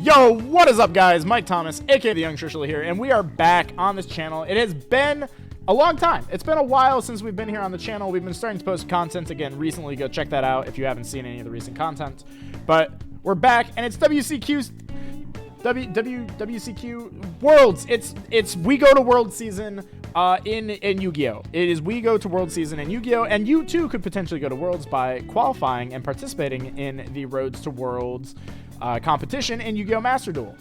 Yo, what is up, guys? Mike Thomas, aka the Young Churchill here, and we are back on this channel. It has been a long time. It's been a while since we've been here on the channel. We've been starting to post content again recently. Go check that out if you haven't seen any of the recent content. But we're back, and it's WCQ Worlds. It's We Go to World Season in Yu-Gi-Oh! It is We Go to World Season in Yu-Gi-Oh! And you too could potentially go to Worlds by qualifying and participating in the Roads to Worlds competition in Yu-Gi-Oh! Master Duel.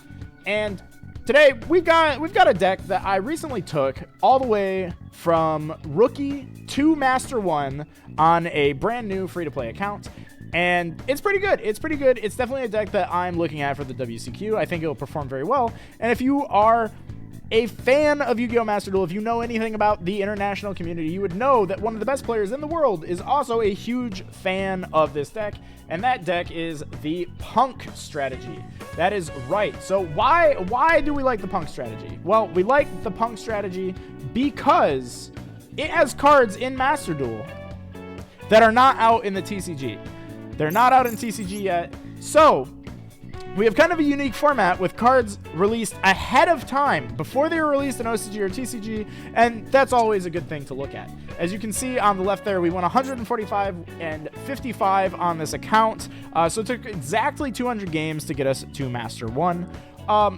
And today we've got a deck that I recently took all the way from Rookie to Master 1 on a brand new free-to-play account. And it's pretty good. It's pretty good. It's definitely a deck that I'm looking at for the WCQ. I think it will perform very well. And if you are a fan of Yu-Gi-Oh! Master Duel, if you know anything about the international community, you would know that one of the best players in the world is also a huge fan of this deck, and that deck is the P.U.N.K strategy. That is right. So why do we like the P.U.N.K strategy? Well, we like the P.U.N.K strategy because it has cards in Master Duel that are not out in the TCG. They're not out in TCG yet, so we have kind of a unique format with cards released ahead of time, before they were released in OCG or TCG, and that's always a good thing to look at. As you can see on the left there, we won 145 and 55 on this account, so it took exactly 200 games to get us to Master 1.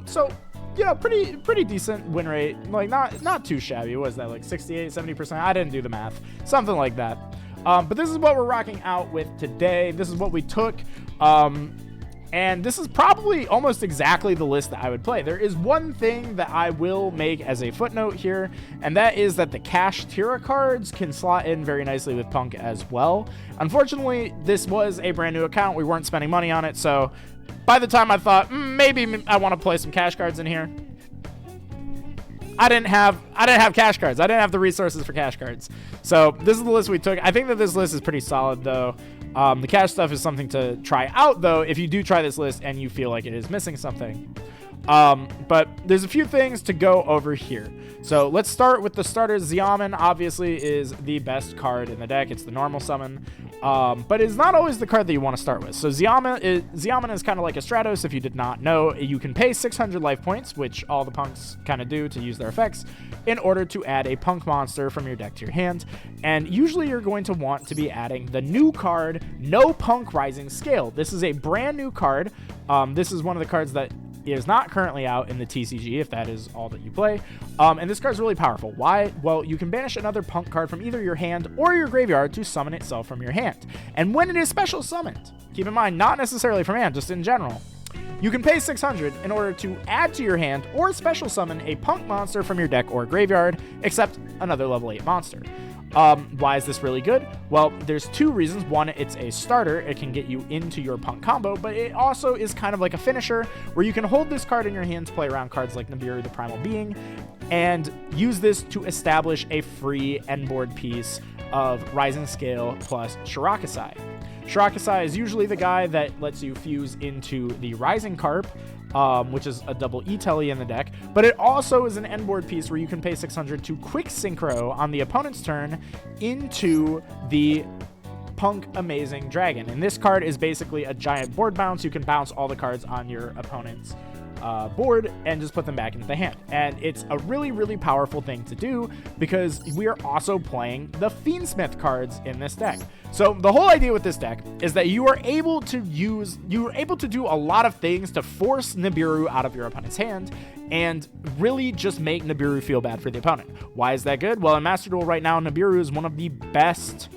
So, you know, pretty decent win rate, like not too shabby. What was that, like 68, 70%? I didn't do the math, something like that. But this is what we're rocking out with today. This is what we took. And this is probably almost exactly the list that I would play. There is one thing that I will make as a footnote here, and that is that the Cash Tira cards can slot in very nicely with P.U.N.K as well. Unfortunately, this was a brand new account. We weren't spending money on it, so by the time I thought, maybe I want to play some cash cards in here, I didn't have cash cards. I didn't have the resources for cash cards. So this is the list we took. I think that this list is pretty solid, though. The cash stuff is something to try out, though, if you do try this list and you feel like it is missing something. But there's a few things to go over here. So let's start with the starters. Xiamen obviously is the best card in the deck. It's the normal summon, but it's not always the card that you want to start with. So Xiamen is kind of like a Stratos. If you did not know, you can pay 600 life points, which all the P.U.N.Ks kind of do to use their effects, in order to add a P.U.N.K monster from your deck to your hand. And usually you're going to want to be adding the new card, No P.U.N.K Rising Scale. This is a brand new card. This is one of the cards that is not currently out in the TCG, if that is all that you play. And this card's really powerful. Why? Well, you can banish another P.U.N.K card from either your hand or your graveyard to summon itself from your hand. And when it is special summoned, keep in mind, not necessarily from hand, just in general, you can pay 600 in order to add to your hand or special summon a P.U.N.K monster from your deck or graveyard, except another level 8 monster. Why is this really good? Well, there's two reasons. One, it's a starter. It can get you into your P.U.N.K combo, but it also is kind of like a finisher where you can hold this card in your hand to play around cards like Nibiru, the Primal Being, and use this to establish a free end board piece of Rising Scale plus Shirakasai. Shirakasai is usually the guy that lets you fuse into the Rising Carp, which is a double E-Telly in the deck, but it also is an end board piece where you can pay 600 to quick synchro on the opponent's turn into the P.U.N.K Amazing Dragon. And this card is basically a giant board bounce. You can bounce all the cards on your opponent's board and just put them back into the hand. And it's a really, really powerful thing to do because we are also playing the Fiendsmith cards in this deck. So the whole idea with this deck is that you are able to do a lot of things to force Nibiru out of your opponent's hand and really just make Nibiru feel bad for the opponent. Why is that good? Well, in Master Duel right now, Nibiru is one of the best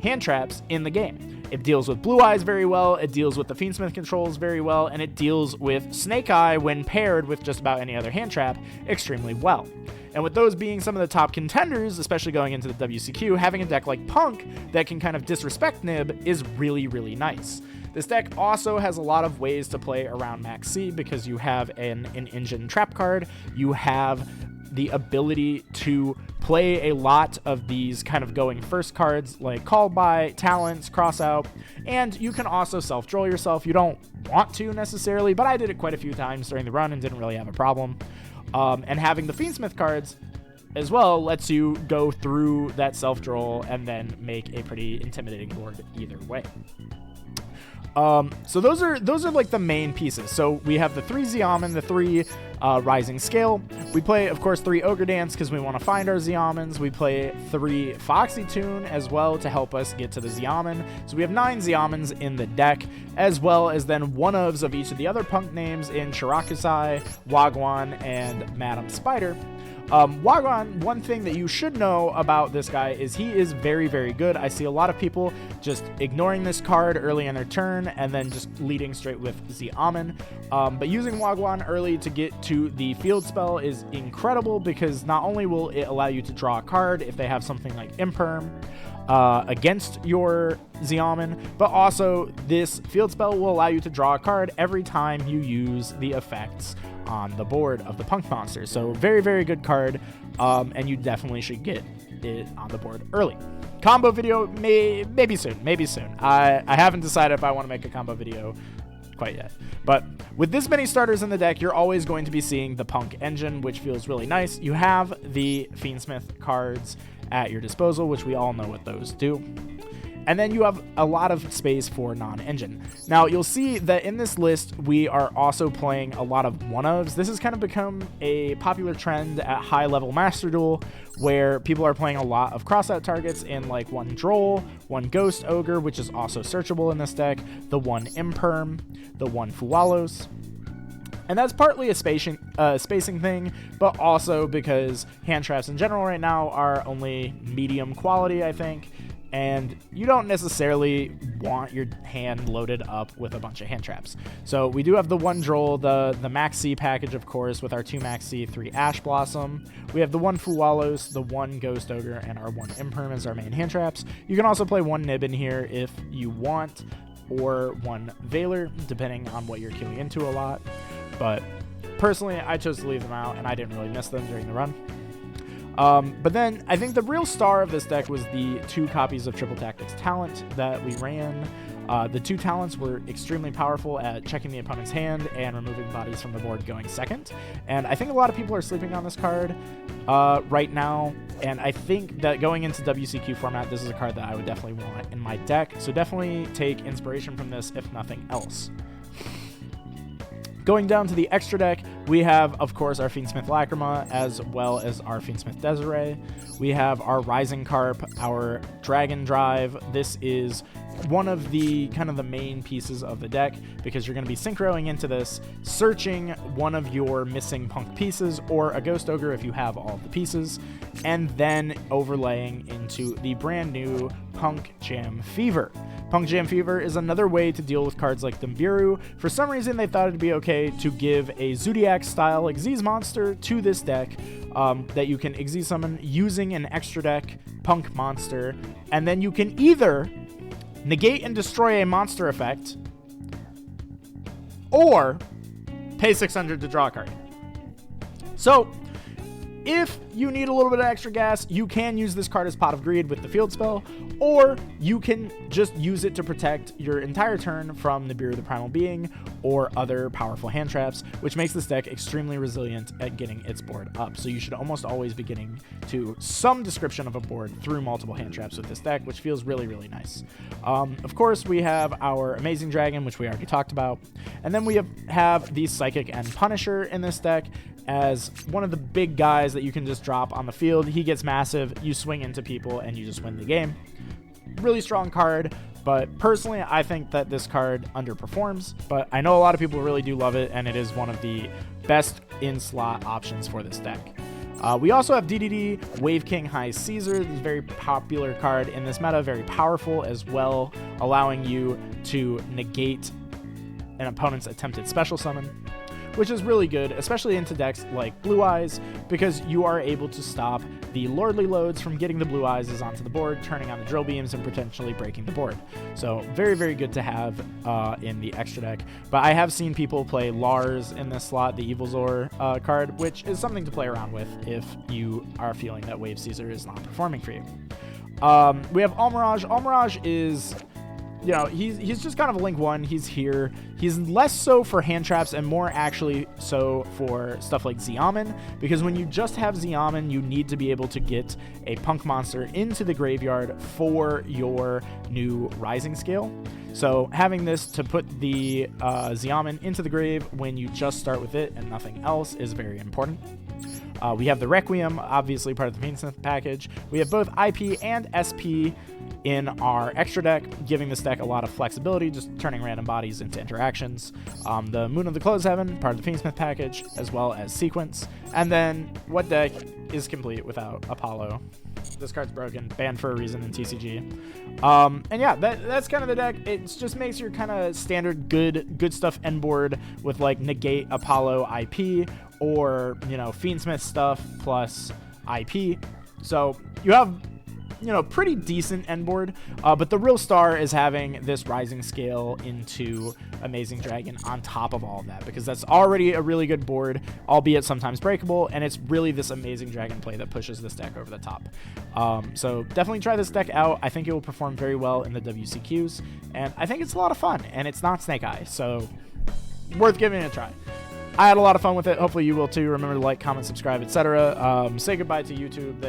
hand traps in the game. It deals with Blue Eyes very well, it deals with the Fiendsmith controls very well, and it deals with Snake Eye when paired with just about any other hand trap extremely well. And with those being some of the top contenders, especially going into the WCQ, having a deck like P.U.N.K that can kind of disrespect Nib is really, really nice. This deck also has a lot of ways to play around Max C because you have an engine trap card, you have the ability to play a lot of these kind of going first cards like Call By, Talents, Cross Out, and you can also self-draw yourself. You don't want to necessarily, but I did it quite a few times during the run and didn't really have a problem. And having the Fiendsmith cards as well lets you go through that self-draw and then make a pretty intimidating board either way. So those are like the main pieces. So we have the 3 Xiamen, the 3 Rising Scale. We play, of course, 3 Ogre Dance because we want to find our Xiamens. We play 3 Foxy Tune as well to help us get to the Xiamen. So we have 9 Xiamens in the deck, as well as then one-ofs of each of the other punk names in Shirakusai, Wagwan, and Madam Spider. Wagwan, one thing that you should know about this guy is he is very, very good. I see a lot of people just ignoring this card early in their turn and then just leading straight with Xiamen. But using Wagwan early to get to the field spell is incredible because not only will it allow you to draw a card if they have something like Imperm against your Xiamen, but also this field spell will allow you to draw a card every time you use the effects on the board of the punk monster. So very, very good card, and you definitely should get it on the board early. Combo video, maybe soon. I haven't decided if I want to make a combo video quite yet. But with this many starters in the deck, you're always going to be seeing the punk engine, which feels really nice. You have the Fiendsmith cards at your disposal, which we all know what those do. And then you have a lot of space for non-engine. Now, you'll see that in this list, we are also playing a lot of one-ofs. This has kind of become a popular trend at high-level Master Duel, where people are playing a lot of cross-out targets in like 1 Droll, 1 Ghost Ogre, which is also searchable in this deck, the 1 Imperm, the 1 Fualos. And that's partly a spacing thing, but also because hand traps in general right now are only medium quality, I think. And you don't necessarily want your hand loaded up with a bunch of hand traps. So we do have the 1 Droll, the Max C package, of course, with our 2 Max C, 3 Ash Blossom. We have the 1 Fualos, the 1 Ghost Ogre, and our 1 Imperm as our main hand traps. You can also play 1 Nib in here if you want, or 1 Veiler, depending on what you're queuing into a lot. But personally, I chose to leave them out, and I didn't really miss them during the run. But then I think the real star of this deck was the 2 copies of Triple Tactics Talent that we ran. The 2 talents were extremely powerful at checking the opponent's hand and removing bodies from the board going second. And I think a lot of people are sleeping on this card right now. And I think that going into WCQ format, this is a card that I would definitely want in my deck. So definitely take inspiration from this, if nothing else. Going down to the extra deck, we have, of course, our Fiendsmith Lacrima, as well as our Fiendsmith Desiree. We have our Rising Carp, our Dragon Drive. This is one of the kind of the main pieces of the deck because you're going to be synchroing into this, searching one of your missing punk pieces or a Ghost Ogre if you have all of the pieces, and then overlaying into the brand new Punk Jam Fever. Punk Jam Fever is another way to deal with cards like Dumbiru. For some reason, they thought it'd be okay to give a Zodiac-style Xyz monster to this deck that you can Xyz summon using an extra deck Punk monster, and then you can either negate and destroy a monster effect, or pay 600 to draw a card. So, if you need a little bit of extra gas, you can use this card as Pot of Greed with the field spell, or you can just use it to protect your entire turn from Nibiru the Primal Being or other powerful hand traps, which makes this deck extremely resilient at getting its board up. So you should almost always be getting to some description of a board through multiple hand traps with this deck, which feels really, really nice. Of course, we have our Amazing Dragon, which we already talked about, and then we have the Psychic and Punisher in this deck as one of the big guys that you can just drop on the field. He gets massive, you swing into people, and you just win the game. Really strong card, but personally, I think that this card underperforms, but I know a lot of people really do love it, and it is one of the best in-slot options for this deck. We also have DDD, P.U.N.K Has Caesar. This is a very popular card in this meta, very powerful as well, allowing you to negate an opponent's attempted special summon, which is really good, especially into decks like Blue Eyes, because you are able to stop the Lordly Loads from getting the Blue Eyes onto the board, turning on the Drill Beams, and potentially breaking the board. So very, very good to have in the extra deck. But I have seen people play Lars in this slot, the Evil Zor card, which is something to play around with if you are feeling that Wave Caesar is not performing for you. We have Almirage. Almirage is you know, he's just kind of a Link 1. He's here. He's less so for hand traps and more actually so for stuff like Xiamen, because when you just have Xiamen, you need to be able to get a P.U.N.K monster into the graveyard for your new Rising scale. So having this to put the Xiamen into the grave when you just start with it and nothing else is very important. We have the Requiem, obviously part of the P.U.N.K package. We have both IP and SP in our extra deck, giving this deck a lot of flexibility, just turning random bodies into interactions. The Moon of the Closed Heaven, part of the P.U.N.K package, as well as Sequence. And then, what deck is complete without Apollo? This card's broken, banned for a reason in TCG. And yeah, that's kind of the deck. It just makes your kind of standard good stuff end board with like negate Apollo IP, or, you know, Fiendsmith stuff plus IP. So you have, you know, pretty decent end board, but the real star is having this Rising scale into Amazing Dragon on top of all of that, because that's already a really good board, albeit sometimes breakable, and it's really this Amazing Dragon play that pushes this deck over the top. So definitely try this deck out. I think it will perform very well in the WCQs, and I think it's a lot of fun, and it's not Snake Eye, so worth giving it a try. I had a lot of fun with it. Hopefully you will too. Remember to like, comment, subscribe, etc. Say goodbye to YouTube,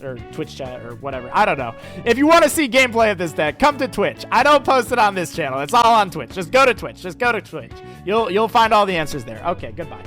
or Twitch chat, or whatever. I don't know. If you want to see gameplay of this deck, come to Twitch. I don't post it on this channel. It's all on Twitch. Just go to Twitch. You'll find all the answers there. Okay, goodbye.